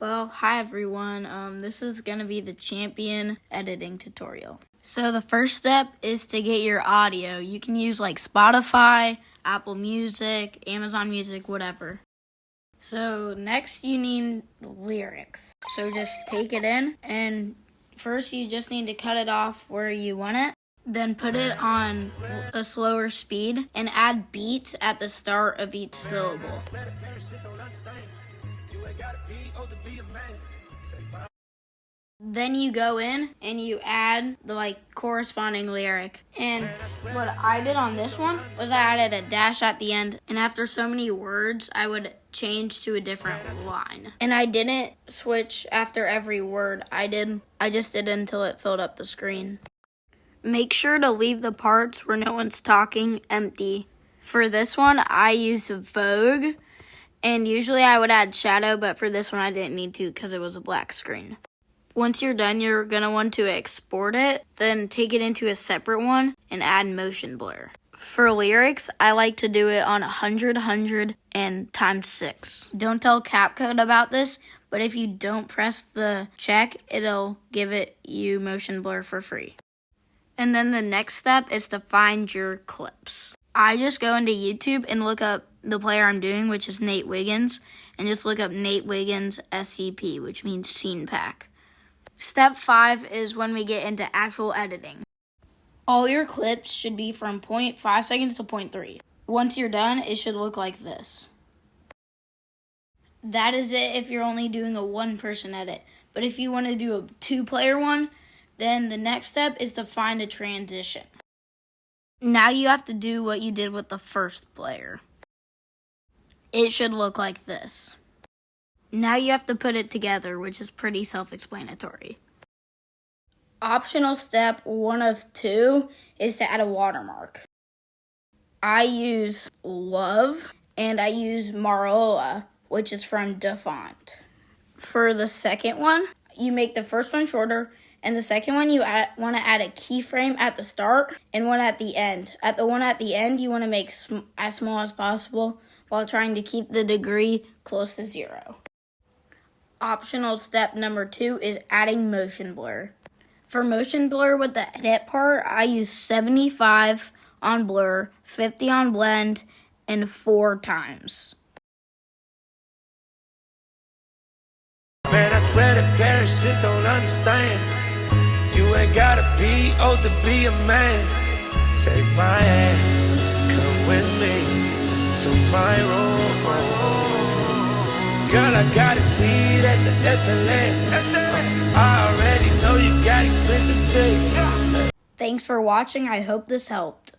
Well, hi everyone. This is going to be the champion editing tutorial. So the first step is to get your audio. You can use like Spotify, Apple Music, Amazon Music, whatever. So next you need lyrics. So just take it in, and first you just need to cut it off where you want it. Then put it on a slower speed and add beats at the start of each syllable. Then you go in and you add the corresponding lyric. And what I did on this one was I added a dash at the end, and after so many words I would change to a different line. And I didn't switch after every word. I just did it until it filled up the screen. Make sure to leave the parts where no one's talking empty. For this one I used Vogue, and usually I would add shadow, but for this one I didn't need to because it was a black screen. Once you're done, you're going to want to export it, then take it into a separate one and add motion blur. For lyrics, I like to do it on 100, and ×6. Don't tell CapCut about this, but if you don't press the check, it'll give you motion blur for free. And then the next step is to find your clips. I just go into YouTube and look up the player I'm doing, which is Nate Wiggins, and just look up Nate Wiggins SCP, which means scene pack. Step 5 is when we get into actual editing. All your clips should be from 0.5 seconds to 0.3. Once you're done, it should look like this. That is it if you're only doing a one-person edit. But if you want to do a two-player one, then the next step is to find a transition. Now you have to do what you did with the first player. It should look like this. Now you have to put it together, which is pretty self-explanatory. Optional step 1 of 2 is to add a watermark. I use Love, and I use Marola, which is from DaFont. For the second one, you make the first one shorter, and the second one you want to add a keyframe at the start and one at the end. At the one at the end, you want to make as small as possible while trying to keep the degree close to 0. Optional step number 2 is adding motion blur. For motion blur with the edit part, I use 75 on blur, 50 on blend, and 4 times. Man, I swear the parents just don't understand. You ain't gotta be old to be a man. Take my hand, come with me to my room. Girl, I got a suite at the SLS. I already know you got expensive taste. Thanks for watching. I hope this helped.